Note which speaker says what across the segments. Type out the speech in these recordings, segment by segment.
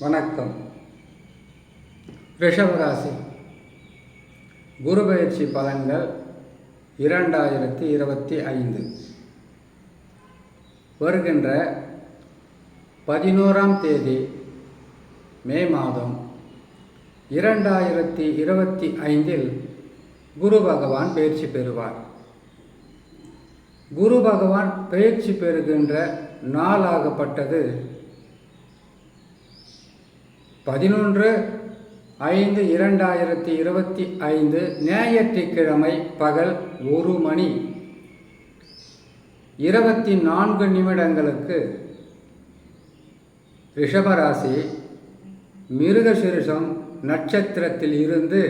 Speaker 1: வணக்கம். ரிஷபராசி குரு பயிற்சி பலன்கள் 2025 வருகின்ற 11ஆம் தேதி மே மாதம் 2025 குரு பகவான் பயிற்சி பெறுவார். குரு பகவான் பயிற்சி பெறுகின்ற நாளாகப்பட்டது 11/5/2025 ஞாயிற்றுக்கிழமை பகல் 1 மணி 24 நிமிடங்களுக்கு ரிஷபராசி மிருகசீரிஷம் நட்சத்திரத்தில் இருந்து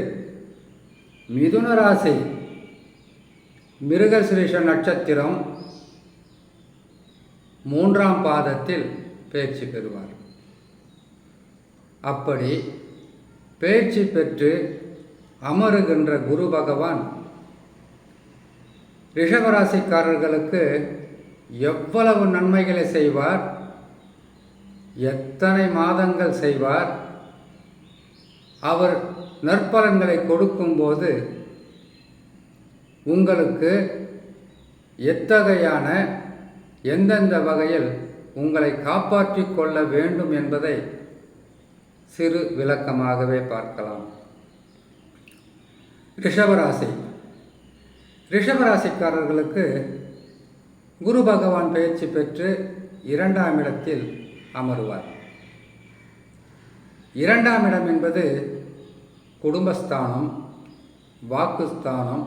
Speaker 1: மிதுன ராசி மிருகசீரிஷ நட்சத்திரம் 3ஆம் பாதத்தில் பயிற்சி பெறுவார். அப்படி பயிற்சி பெற்று அமருகின்ற குரு பகவான் ரிஷபராசிக்காரர்களுக்கு எவ்வளவு நன்மைகளை செய்வார், எத்தனை மாதங்கள் செய்வார், அவர் நற்பலன்களை கொடுக்கும்போது உங்களுக்கு எத்தகையான எந்தெந்த வகையில் உங்களை காப்பாற்றிக் கொள்ள வேண்டும் என்பதை சிறு விளக்கமாகவே பார்க்கலாம். ரிஷபராசிக்காரர்களுக்கு குரு பகவான் பயிற்சி பெற்று 2ஆம் இடத்தில் அமருவார். 2ஆம் இடம் என்பது குடும்பஸ்தானம், வாக்குஸ்தானம்,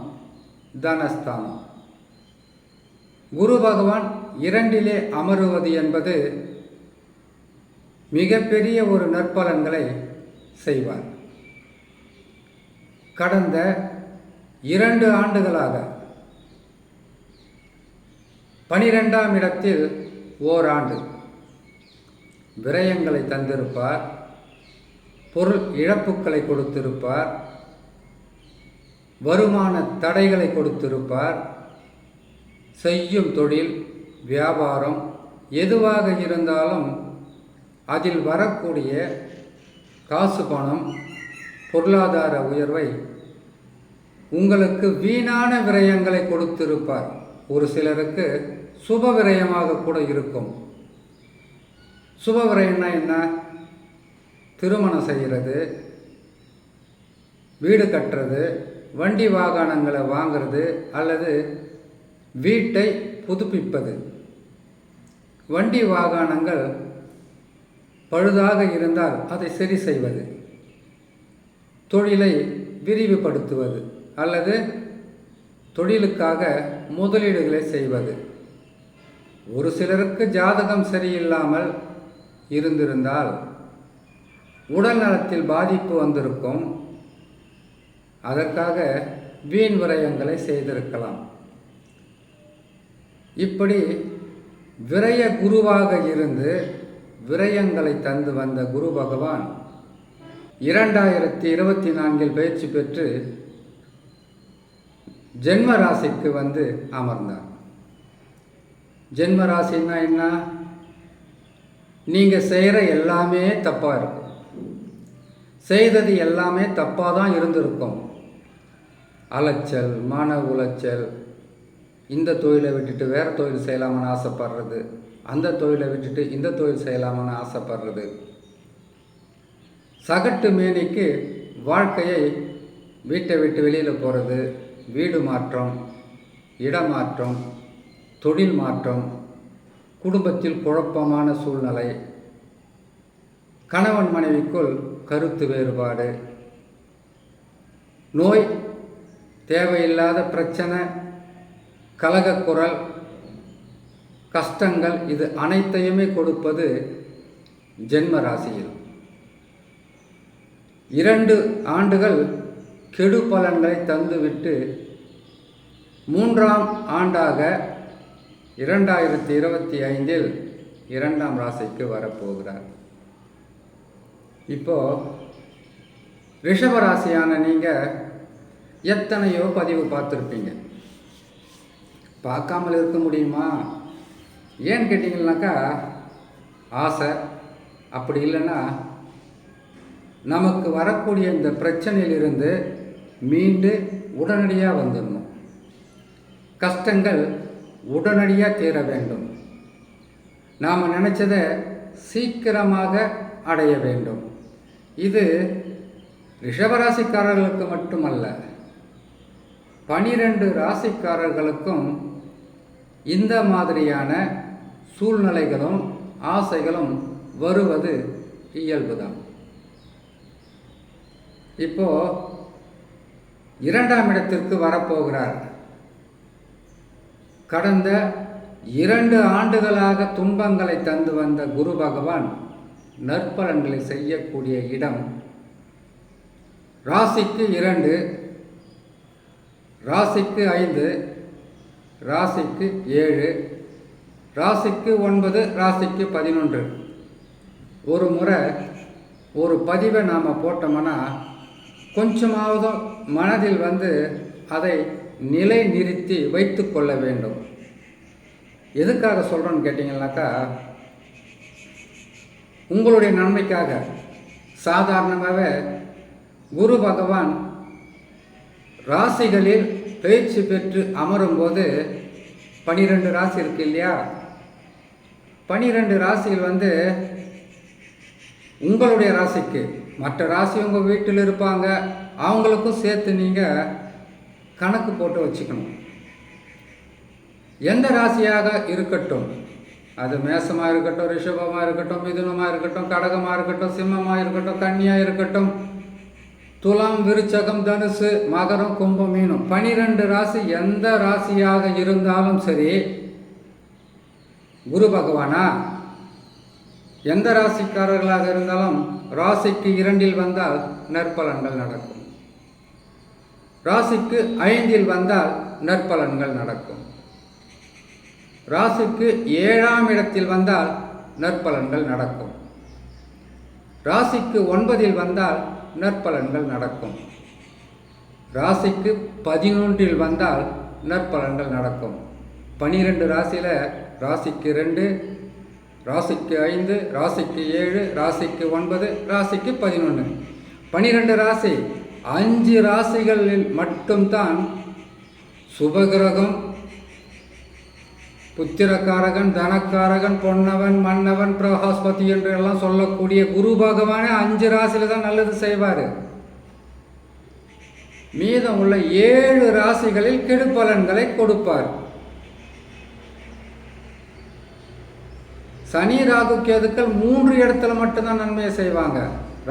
Speaker 1: தனஸ்தானம். குரு பகவான் 2இலே அமருவது என்பது மிகப்பெரிய ஒரு நற்பலன்களை செய்வார். கடந்த 2 ஆண்டுகளாக 12ஆம் இடத்தில் ஓராண்டு விரயங்களை தந்திருப்பார், பொருள் இழப்புக்களை கொடுத்திருப்பார், வருமான தடைகளை கொடுத்திருப்பார். செய்யும் தொழில், வியாபாரம் எதுவாக இருந்தாலும் அதில் வரக்கூடிய காசு பணம், பொருளாதார உயர்வை உங்களுக்கு வீணான விரயங்களை கொடுத்திருப்பார். ஒரு சிலருக்கு சுப விரயமாக கூட இருக்கும். சுப விரயம்னா என்ன? திருமணம் செய்கிறது, வீடு கட்டுறது, வண்டி வாகனங்களை வாங்கிறது, அல்லது வீட்டை புதுப்பிப்பது. வண்டி வாகனங்கள் பழுதாக இருந்தால் அதை சரி செய்வது, தொழிலை விரிவுபடுத்துவது, அல்லது தொழிலுக்காக முதலீடுகளை செய்வது. ஒரு சிலருக்கு ஜாதகம் சரியில்லாமல் இருந்திருந்தால் உடல் நலத்தில் பாதிப்பு வந்திருக்கும். அதற்காக வீண் விரயங்களை செய்திருக்கலாம். இப்படி விரய குருவாக இருந்து விரயங்களை தந்து வந்த குரு பகவான் 2024 பயிற்சி பெற்று ஜென்ம ராசிக்கு வந்து அமர்ந்தார். ஜென்ம ராசின்னா என்ன? நீங்கள் செய்கிற எல்லாமே தப்பாக இருக்கும், செய்தது எல்லாமே தப்பாக தான் இருந்திருக்கும். அலைச்சல், மன உளைச்சல், இந்த தொழிலை விட்டுட்டு வேறு தொழில் செய்யலாமன்னு ஆசைப்படுறது, அந்த தொழிலை விட்டுட்டு இந்த தொழில் செய்யலாமன்னு ஆசைப்படுறது, சகட்டு மேனிக்கு வாழ்க்கையை வீட்டை விட்டு வெளியில் போகிறது, வீடு மாற்றம், இடமாற்றம், தொழில் மாற்றம், குடும்பத்தில் குழப்பமான சூழ்நிலை, கணவன் மனைவிக்குள் கருத்து வேறுபாடு, நோய், தேவையில்லாத பிரச்சனை, கலகக்குரல், கஷ்டங்கள், இது அனைத்தையுமே கொடுப்பது ஜென்ம ராசியில். 2 ஆண்டுகள் கெடு பலன்களை தந்துவிட்டு 3ஆம் ஆண்டாக 2025 2ஆம் ராசிக்கு வரப்போகிறார். இப்போது ரிஷபராசியான நீங்கள் எத்தனையோ பதிவு பார்த்துருப்பீங்க. பார்க்காமல் இருக்க முடியுமா? ஏன்னு கேட்டிங்கன்னாக்கா ஆசை, அப்படி இல்லைன்னா நமக்கு வரக்கூடிய இந்த பிரச்சனையிலிருந்து மீண்டு உடனடியாக வந்துடணும். கஷ்டங்கள் உடனடியாக தீர வேண்டும். நாம் நினச்சதை சீக்கிரமாக அடைய வேண்டும். இது ரிஷபராசிக்காரர்களுக்கு மட்டுமல்ல, 12 ராசிக்காரர்களுக்கும் இந்த மாதிரியான சூழ்நிலைகளும் ஆசைகளும் வருவது இயல்புதான். இப்போ 2ஆம் இடத்திற்கு வரப்போகிறார். கடந்த 2 ஆண்டுகளாக துன்பங்களை தந்து வந்த குரு பகவான் நற்பலன்களை செய்யக்கூடிய இடம் ராசிக்கு 2, ராசிக்கு 5, ராசிக்கு 7, ராசிக்கு 9, ராசிக்கு 11. ஒரு முறை ஒரு பதிவை நாம் போட்டோம்னா கொஞ்சமாவது மனதில் அதை நிலை நிறுத்தி வைத்து கொள்ள வேண்டும். எதுக்காக சொல்கிறோன்னு கேட்டிங்கன்னாக்கா, உங்களுடைய நன்மைக்காக. சாதாரணமாகவே குரு பகவான் ராசிகளில் பயிற்சி பெற்று அமரும்போது 12 ராசி இருக்கு இல்லையா, 12 ராசிகள் உங்களுடைய ராசிக்கு, மற்ற ராசி உங்கள் வீட்டில் இருப்பாங்க, அவங்களுக்கும் சேர்த்து நீங்கள் கணக்கு போட்டு வச்சுக்கணும். எந்த ராசியாக இருக்கட்டும், அது மேசமாக இருக்கட்டும், ரிஷபமாக இருக்கட்டும், மிதுனமாக இருக்கட்டும், கடகமாக இருக்கட்டும், சிம்மமாக இருக்கட்டும், கன்னியாக இருக்கட்டும், துலாம், விருச்சகம், தனுசு, மகரம், கும்பம், மீனம், 12 ராசி எந்த ராசியாக இருந்தாலும் சரி, குரு பகவானா எந்த ராசிக்காரர்களாக இருந்தாலும் ராசிக்கு 2இல் வந்தால் நற்பலன்கள் நடக்கும். ராசிக்கு 5இல் வந்தால் நற்பலன்கள் நடக்கும். ராசிக்கு 7ஆம் இடத்தில் வந்தால் நற்பலன்கள் நடக்கும். ராசிக்கு 9இல் வந்தால் நற்பலன்கள் நடக்கும். ராசிக்கு 11இல் வந்தால் நற்பலன்கள் நடக்கும். 12 ராசியில் ராசிக்கு 2, ராசிக்கு 5, ராசிக்கு 7, ராசிக்கு 9, ராசிக்கு 11. 12 ராசி, 5 ராசிகளில் மட்டும்தான் சுபகிரகம், புத்திரக்காரகன், தனக்காரகன், பொன்னவன், மன்னவன், பிரகாஸ்பதி என்று எல்லாம் சொல்லக்கூடிய குரு பகவானே 5 ராசியில தான் நல்லது செய்வார். மீதம் உள்ள 7 ராசிகளில் கெடுபலன்களை கொடுப்பார். சனி, ராகு, கேதுக்கள் 3 இடத்துல மட்டும்தான் நன்மையை செய்வாங்க.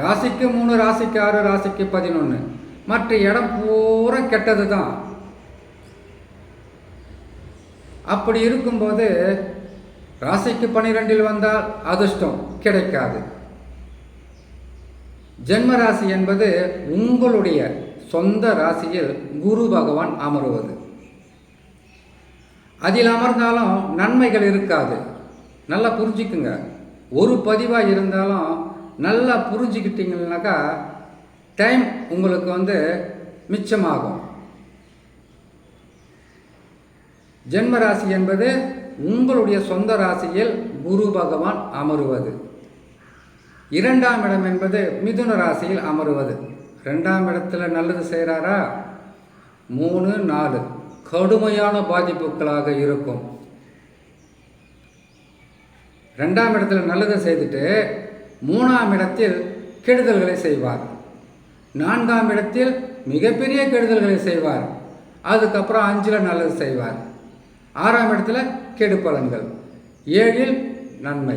Speaker 1: ராசிக்கு 3, ராசிக்கு 6, ராசிக்கு 11. மற்ற இடம் பூரா கெட்டது தான். அப்படி இருக்கும்போது ராசிக்கு 12இல் வந்தால் அதிர்ஷ்டம் கிடைக்காது. ஜென்ம ராசி என்பது உங்களுடைய சொந்த ராசியில் குரு பகவான் அமருவது. அதில் அமர்ந்தாலும் நன்மைகள் இருக்காது. நல்லா புரிஞ்சுக்குங்க. ஒரு பதிவாக இருந்தாலும் நல்லா புரிஞ்சுக்கிட்டீங்கன்னாக்கா டைம் உங்களுக்கு மிச்சமாகும். ஜென்ம ராசி என்பது உங்களுடைய சொந்த ராசியில் குரு பகவான் அமருவது. 2ஆம் இடம் என்பது மிதுன ராசியில் அமருவது. 2ஆம் இடத்துல நல்லது செய்கிறாரா, 3, 4 கடுமையான பாதிப்புகளாக இருக்கும். 2ஆம் இடத்துல நல்லது செய்துட்டு 3ஆம் இடத்தில் கெடுதல்களை செய்வார். 4ஆம் இடத்தில் மிகப்பெரிய கெடுதல்களை செய்வார். அதுக்கப்புறம் 5இல் நல்லது செய்வார். 6ஆம் இடத்துல கெடு பலன்கள், 7இல் நன்மை,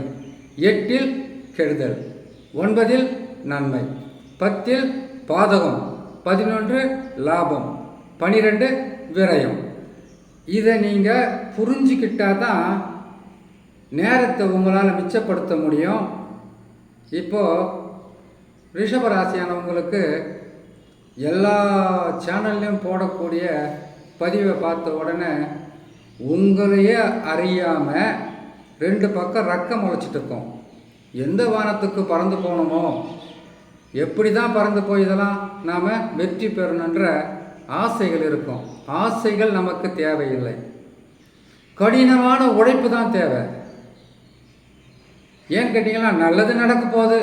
Speaker 1: 8இல் கெடுதல், 9இல் நன்மை, 10இல் பாதகம், 11 லாபம், 12 விரயம். இதை நீங்கள் புரிஞ்சுக்கிட்டால் தான் நேரத்தை உங்களால் மிச்சப்படுத்த முடியும். இப்போது ரிஷபராசியானவங்களுக்கு எல்லா சேனல்லையும் போடக்கூடிய பதிவை பார்த்த உடனே உங்களையே அறியாமல் 2 பக்கம் ரக்கம் முளைச்சிட்டு இருக்கோம். எந்த வானத்துக்கு பறந்து போகணுமோ, எப்படி தான் பறந்து போய் இதெல்லாம் நாம் வெற்றி பெறணுன்ற ஆசைகள் இருக்கும். ஆசைகள் நமக்கு தேவையில்லை, கடினமான உழைப்பு தான் தேவை. ஏன்னு கேட்டிங்கன்னா நல்லது நடக்க போகுது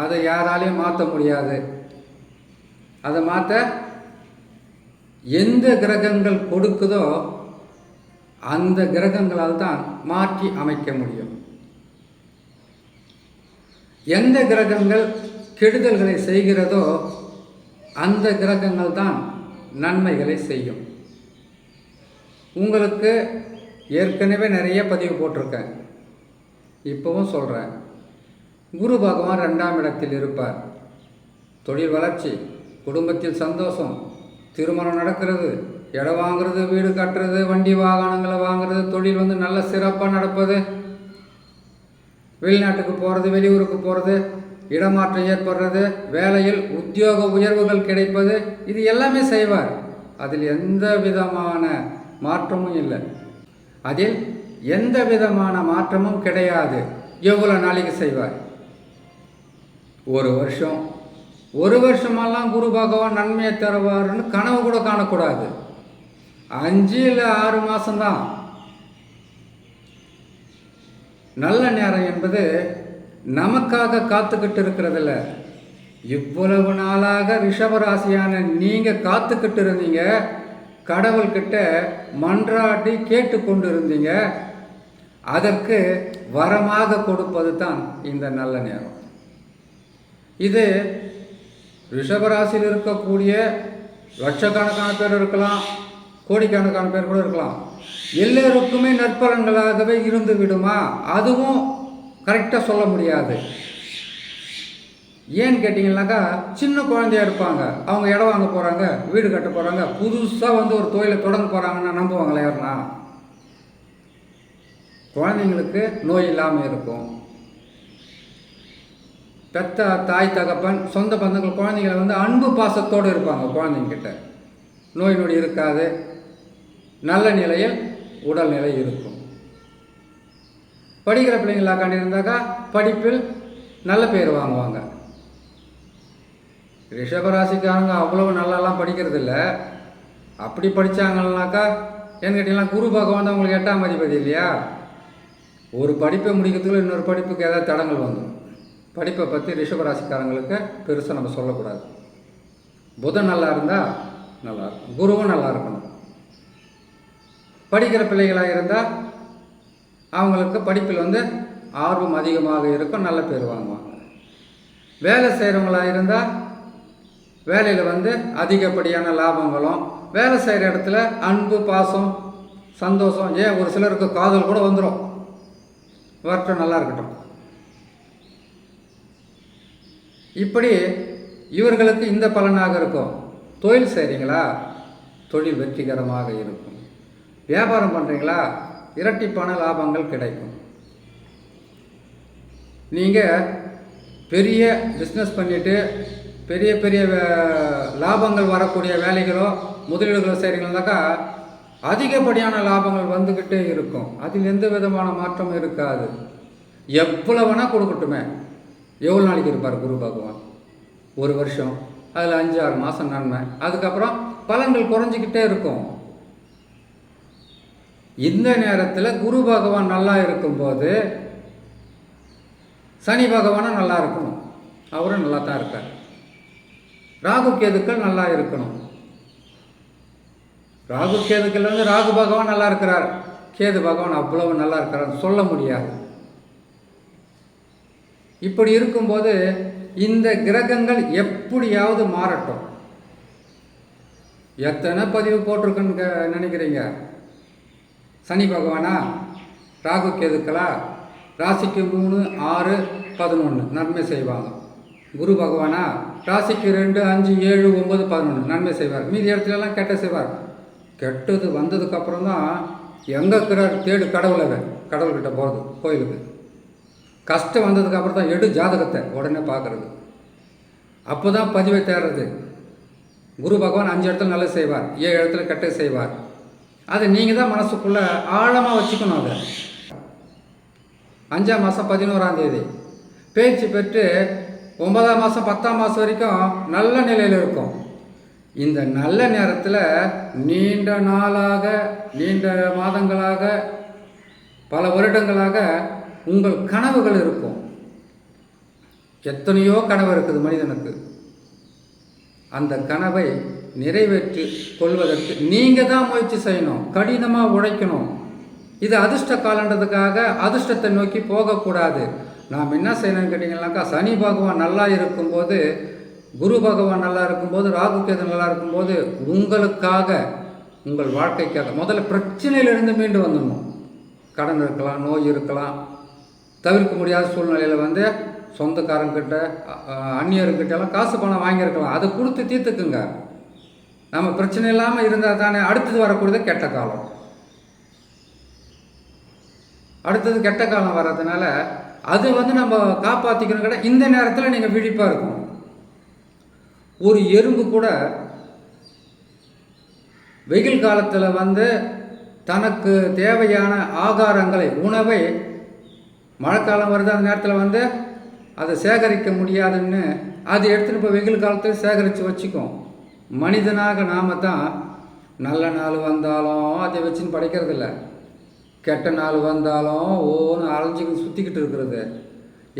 Speaker 1: அதை யாராலையும் மாற்ற முடியாது. அதை மாற்ற எந்த கிரகங்கள் கொடுக்குதோ அந்த கிரகங்களால் தான் மாற்றி அமைக்க முடியும். எந்த கிரகங்கள் கெடுதல்களை செய்கிறதோ அந்த கிரகங்கள் தான் நன்மைகளை செய்யும். உங்களுக்கு ஏற்கனவே நிறைய பதிவு போட்டிருக்கேன், இப்போவும் சொல்கிறேன். குரு பகவான் 2ஆம் இடத்தில் இருப்பார். தொழில் வளர்ச்சி, குடும்பத்தில் சந்தோஷம், திருமணம் நடக்கிறது, இடம் வாங்குறது, வீடு கட்டுறது, வண்டி வாகனங்களை வாங்குறது, தொழில் நல்ல சிறப்பாக நடப்பது, வெளிநாட்டுக்கு போகிறது, வெளியூருக்கு போகிறது, இடமாற்றம் ஏற்படுறது, வேலையில் உத்தியோக உயர்வுகள் கிடைப்பது, இது எல்லாமே செய்வார். அதில் எந்த விதமான மாற்றமும் இல்லை. அதில் எந்த விதமான மாற்றமும் கிடையாது. எவ்வளோ நாளைக்கு செய்வார்? ஒரு வருஷமெல்லாம் குரு பகவான் நன்மையை தருவார்னு கனவு கூட காணக்கூடாது. 5 இல்லை 6 மாதம்தான் நல்ல நேரம் என்பது நமக்காக காத்துக்கிட்டு இருக்கிறதில்ல. இவ்வளவு நாளாக ரிஷபராசியான நீங்கள் காத்துக்கிட்டு இருந்தீங்க, கடவுள்கிட்ட மன்றாடி கேட்டுக்கொண்டு இருந்தீங்க. அதற்கு வரமாக கொடுப்பது தான் இந்த நல்ல நேரம். இது ரிஷபராசியில் இருக்கக்கூடிய லட்சக்கணக்கான பேர் இருக்கலாம், கோடிக்கணக்கான பேர் கூட இருக்கலாம். எல்லோருக்குமே நற்பலன்களாகவே இருந்து விடுமா? அதுவும் கரெக்டாக சொல்ல முடியாது. ஏன்னு கேட்டிங்கன்னாக்கா, சின்ன குழந்தையா இருப்பாங்க, அவங்க இடம் வாங்க போகிறாங்க, வீடு கட்ட போகிறாங்க, புதுசாக ஒரு தொழிலை தொடங்க போகிறாங்கன்னா நம்புவாங்களா யாருன்னா? குழந்தைங்களுக்கு நோய் இல்லாமல் இருக்கும். பெத்த தாய் தகப்பன் சொந்த பந்தங்கள் குழந்தைங்களை அன்பு பாசத்தோடு இருப்பாங்க. குழந்தைங்கிட்ட நோய் நொடி இருக்காது, நல்ல நிலையில் உடல்நிலை இருக்கும். படிக்கிற பிள்ளைங்களாக்காண்டி இருந்தாக்கா படிப்பில் நல்ல பேர் வாங்குவாங்க. ரிஷபராசிக்காரங்க அவ்வளவு நல்லாலாம் படிக்கிறது இல்லை. அப்படி படித்தாங்கன்னாக்கா ஏன்னு கேட்டிங்கன்னா, குரு பகவான் தான் உங்களுக்கு 8ஆம் அதிபதி இல்லையா? ஒரு படிப்பை முடிக்கிறதுக்குள்ள இன்னொரு படிப்புக்கு ஏதாவது தடங்கள் வந்துடும். படிப்பை பற்றி ரிஷபராசிக்காரங்களுக்கு பெருசாக நம்ம சொல்லக்கூடாது. புதன் நல்லா இருந்தால் நல்லா இருக்கும், குருவும் நல்லா இருக்கணும். படிக்கிற பிள்ளைகளாக இருந்தால் அவங்களுக்கு படிப்பில் ஆர்வம் அதிகமாக இருக்கும், நல்ல பேர் வாங்குவாங்க. வேலை செய்கிறவங்களாக இருந்தால் வேலையில் அதிகப்படியான லாபங்களும், வேலை செய்கிற இடத்துல அன்பு பாசம் சந்தோஷம், ஏன் ஒரு சிலருக்கு காதல் கூட வந்துடும். வரட்டும், நல்லா இருக்கட்டும். இப்படி இவர்களுக்கு இந்த பலனாக இருக்கும். தொழில் செய்கிறீங்களா, தொழில் வெற்றிகரமாக இருக்கும். வியாபாரம் பண்ணுறீங்களா, இரட்டிப்பான லாபங்கள் கிடைக்கும். நீங்கள் பெரிய பிஸ்னஸ் பண்ணிவிட்டு பெரிய பெரிய லாபங்கள் வரக்கூடிய வேலைகளோ முதலீடுகளோ செய்கிறீங்கன்னாக்கா அதிகப்படியான லாபங்கள் வந்துக்கிட்டே இருக்கும். அதில் எந்த விதமான மாற்றமும் இருக்காது. எவ்வளவுனா கொடுக்கட்டுமே. எவ்வளோ நாளைக்கு இருப்பார் குரு பகவான்? ஒரு வருஷம், அதில் 5-6 மாதம் நன்மை, அதுக்கப்புறம் பலன்கள் குறைஞ்சிக்கிட்டே இருக்கும். இந்த நேரத்தில் குரு பகவான் நல்லா இருக்கும்போது சனி பகவானும் நல்லா இருக்கணும், அவரும் நல்லா தான் இருக்கார். ராகு கேதுக்கள் நல்லா இருக்கணும். ராகு கேதுக்கள் ராகு பகவான் நல்லா இருக்கிறார், கேது பகவான் அவ்வளவு நல்லா இருக்கிறார் சொல்ல முடியாது. இப்படி இருக்கும்போது இந்த கிரகங்கள் எப்படியாவது மாறட்டும். எத்தனை பதிவு போட்டிருக்குன்னு நினைக்கிறீங்க? சனி பகவானா, ராகு கேதுக்களா, ராசிக்கு 3, 6, 11 நன்மை செய்வாங்க. குரு பகவானா, ராசிக்கு 2, 5, 7, 9, 11 நன்மை செய்வார். மீதி இடத்துலலாம் கெட்ட செய்வார். கெட்டது வந்ததுக்கப்புறம் தான் எங்கே இருக்கிறார் தேடு கடவுளை, கடவுள்கிட்ட போகிறது கோயிலுக்கு. கஷ்டம் வந்ததுக்கப்புறம் தான் எடு ஜாதகத்தை உடனே பார்க்குறது, அப்போ தான் பதிவை தேடுறது. குரு பகவான் 5 இடத்துல நல்லது செய்வார், 7 இடத்துல கெட்டது செய்வார். அதை நீங்கள் தான் மனசுக்குள்ளே ஆழமாக வச்சுக்கணும். அதை 5ஆம் மாதம் 11ஆம் தேதி பேச்சு பெற்று 9ஆம் மாதம் 10ஆம் மாதம் வரைக்கும் நல்ல நிலையில் இருக்கும். இந்த நல்ல நேரத்தில் நீண்ட நாளாக, நீண்ட மாதங்களாக, பல வருடங்களாக உங்கள் கனவுகள் இருக்கும். எத்தனையோ கனவு இருக்குது மனிதனுக்கு. அந்த கனவை நிறைவேற்றி கொள்வதற்கு நீங்கள் தான் முயற்சி செய்யணும், கடினமாக உழைக்கணும். இது அதிர்ஷ்ட காலன்றதுக்காக அதிர்ஷ்டத்தை நோக்கி போகக்கூடாது. நாம் என்ன செய்யணும்னு கேட்டிங்கன்னாக்கா, சனி பகவான் நல்லா இருக்கும்போது, குரு பகவான் நல்லா இருக்கும்போது, ராகு கேது நல்லா இருக்கும்போது உங்களுக்காக, உங்கள் வாழ்க்கைக்காக முதல்ல பிரச்சனையிலிருந்து மீண்டு வந்துடணும். கடன் இருக்கலாம், நோய் இருக்கலாம், தவிர்க்க முடியாத சூழ்நிலையில் சொந்தக்காரங்கிட்ட அந்நியர்கிட்டலாம் காசு பணம் வாங்கியிருக்கலாம். அதை கொடுத்து தீர்த்துக்குங்க. நம்ம பிரச்சனை இல்லாமல் இருந்தால் தானே அடுத்தது வரக்கூடியது கெட்ட காலம். அடுத்தது கெட்ட காலம் வர்றதுனால அது நம்ம காப்பாற்றிக்கணும். கிட்ட இந்த நேரத்தில் நீங்கள் விழிப்பாக இருக்கணும். ஒரு எறும்பு கூட வெயில் காலத்தில் தனக்கு தேவையான ஆகாரங்களை, உணவை மழைக்காலம் வருது அந்த நேரத்தில் அதை சேகரிக்க முடியாதுன்னு அது எடுத்துகிட்டு இப்போ வெயில் காலத்தில் சேகரித்து வச்சுக்கும். மனிதனாக நாம் தான் நல்ல நாள் வந்தாலும் அதை வச்சுன்னு படைக்கிறதில்ல, கெட்ட நாள் வந்தாலும் ஒன்று அலைஞ்சிக்கிட்டு சுற்றிக்கிட்டு இருக்கிறது,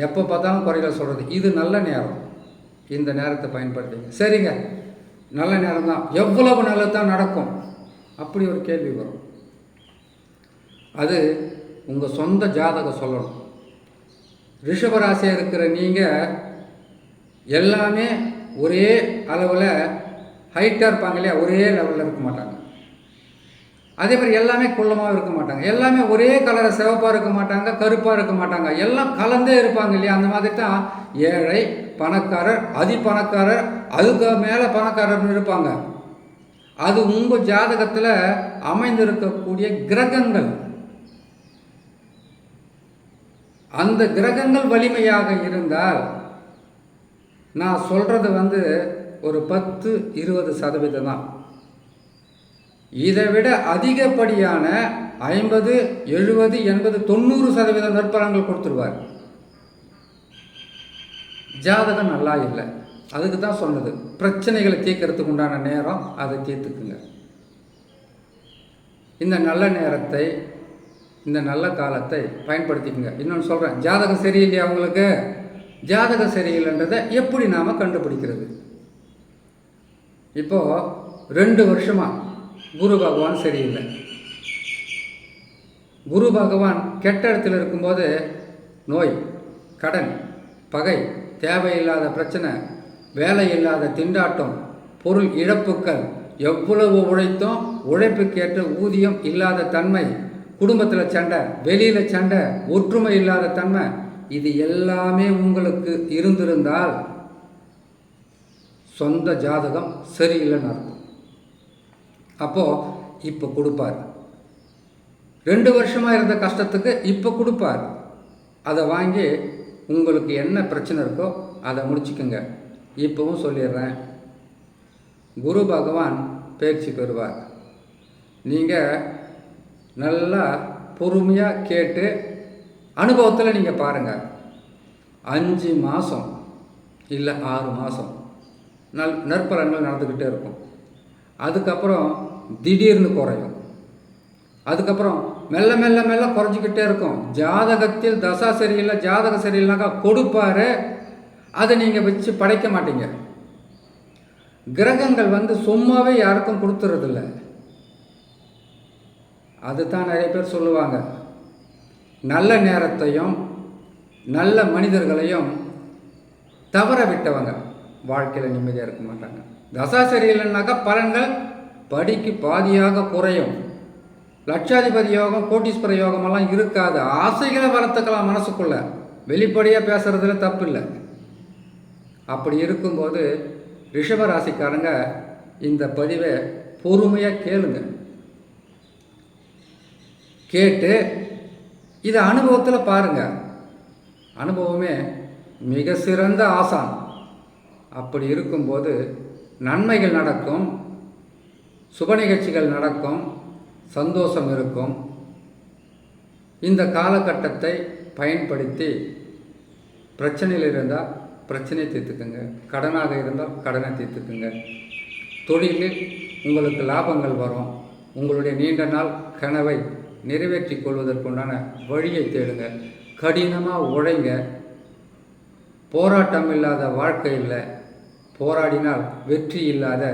Speaker 1: எப்போ பார்த்தாலும் குறைகளை சொல்கிறது. இது நல்ல நேரம், இந்த நேரத்தை பயன்படுத்திங்க. சரிங்க, நல்ல நேரம் தான், எவ்வளவு நல்லது தான் நடக்கும் அப்படி ஒரு கேள்வி வரும். அது உங்கள் சொந்த ஜாதகம் சொல்லணும். ரிஷபராசியாக இருக்கிற நீங்கள் எல்லாமே ஒரே அளவில் ஹைட்டாக இருப்பாங்க இல்லையா, ஒரே லெவலில் இருக்க மாட்டாங்க. அதே மாதிரி எல்லாமே குள்ளமாக இருக்க மாட்டாங்க, எல்லாமே ஒரே கலரை சிவப்பாக இருக்க மாட்டாங்க, கருப்பாக இருக்க மாட்டாங்க, எல்லாம் கலந்தே இருப்பாங்க இல்லையா. அந்த மாதிரி தான் ஏழை, பணக்காரர், பணக்காரர், அதுக்கு மேலே பணக்காரர்னு இருப்பாங்க. அது உங்கள் ஜாதகத்தில் அமைந்திருக்கக்கூடிய கிரகங்கள். அந்த கிரகங்கள் வலிமையாக இருந்தால் நான் சொல்கிறது ஒரு 10-20% தான். இதை விட அதிகப்படியான 50, 70, 80, 90% நற்பலன்கள் கொடுத்துருவார். ஜாதகம் நல்லா இல்லை, அதுக்கு தான் சொன்னது. பிரச்சனைகளை தீர்க்கறதுக்கு உண்டான நேரம், அதை தீர்த்துக்குங்க. இந்த நல்ல நேரத்தை, இந்த நல்ல காலத்தை பயன்படுத்திக்கங்க. இன்னொன்று சொல்கிறேன், ஜாதகம் சரியில்லையா உங்களுக்கு? ஜாதகம் சரியில்லைன்றதை எப்படி நாம் கண்டுபிடிக்கிறது? இப்போது 2 வருஷமாக குரு பகவான் சரியில்லை. குரு பகவான் கெட்ட இடத்துல இருக்கும்போது நோய், கடன், பகை, தேவையில்லாத பிரச்சனை, வேலை இல்லாத திண்டாட்டம், பொருள் இழப்புக்கள், எவ்வளவு உழைத்தோம் உழைப்புக்கேற்ற ஊதியம் இல்லாத தன்மை, குடும்பத்தில் சண்டை, வெளியில் சண்டை, ஒற்றுமை இல்லாத தன்மை, இது எல்லாமே உங்களுக்கு இருந்திருந்தால் சொந்த ஜாதகம் சரியில்லைன்னு அர்த்தம். அப்போது இப்போ கொடுப்பார். 2 வருஷமாக இருந்த கஷ்டத்துக்கு இப்போ கொடுப்பார். அதை வாங்கி உங்களுக்கு என்ன பிரச்சனை இருக்கோ அதை முடிச்சுக்குங்க. இப்போவும் சொல்லிடுறேன், குரு பகவான் பயிற்சி பெறுவார். நீங்கள் நல்லா பொறுமையாக கேட்டு அனுபவத்தில் நீங்கள் பாருங்கள். 5 மாதம் இல்லை 6 மாதம் நற்பலன்கள் நடந்துக்கிட்டே இருக்கும். அதுக்கப்புறம் திடீர்னு குறையும். அதுக்கப்புறம் மெல்ல மெல்ல மெல்ல குறைஞ்சிக்கிட்டே இருக்கும். ஜாதகத்தில் தசா சரியில்லை, ஜாதகம் சரியில்லைனாக்கா கொடுப்பாரு, அதை நீங்கள் வச்சு படைக்க மாட்டீங்க. கிரகங்கள் சும்மாவே யாருக்கும் கொடுத்துறதில்ல. அதுதான் நிறைய பேர் சொல்லுவாங்க, நல்ல நேரத்தையும் நல்ல மனிதர்களையும் தவற விட்டவங்க வாழ்க்கையில் நிம்மதியாக இருக்க மாட்டாங்க. தசா சரியில்லைன்னாக்கா பலன்கள் படிக்கு பாதியாக குறையும். லட்சாதிபதி யோகம், கோட்டீஸ்வர யோகமெல்லாம் இருக்காது. ஆசைகளை வளர்த்துக்கலாம் மனசுக்குள்ள, வெளிப்படையாக பேசுறதுல தப்பு இல்லை. அப்படி இருக்கும்போது ரிஷபராசிக்காரங்க இந்த பதிவை பொறுமையாக கேளுங்க. கேட்டு இதை அனுபவத்தில் பாருங்கள். அனுபவமே மிக சிறந்த ஆசான். அப்படி இருக்கும்போது நன்மைகள் நடக்கும், சுப நிகழ்ச்சிகள் நடக்கும், சந்தோஷம் இருக்கும். இந்த காலகட்டத்தை பயன்படுத்தி பிரச்சனையில் இருந்தால் பிரச்சனை தீர்த்துக்குங்க, கடனாக இருந்தால் கடனை தீர்த்துக்குங்க. தொழிலில் உங்களுக்கு லாபங்கள் வரும். உங்களுடைய நீண்ட நாள் கனவை நிறைவேற்றி கொள்வதற்குண்டான வழியை தேடுங்க. கடினமாக உழைங்க. போராட்டம் இல்லாத வாழ்க்கை இல்லை, போராடினால் வெற்றி இல்லாத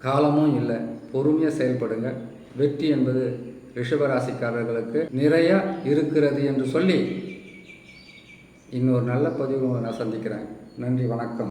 Speaker 1: காலமும் இல்லை. பொறுமையாக செயல்படுங்க. வெற்றி என்பது ரிஷபராசிக்காரர்களுக்கு நிறைய இருக்கிறது என்று சொல்லி இன்னொரு நல்ல பதிவு உங்களை நான் சந்திக்கிறேன். நன்றி, வணக்கம்.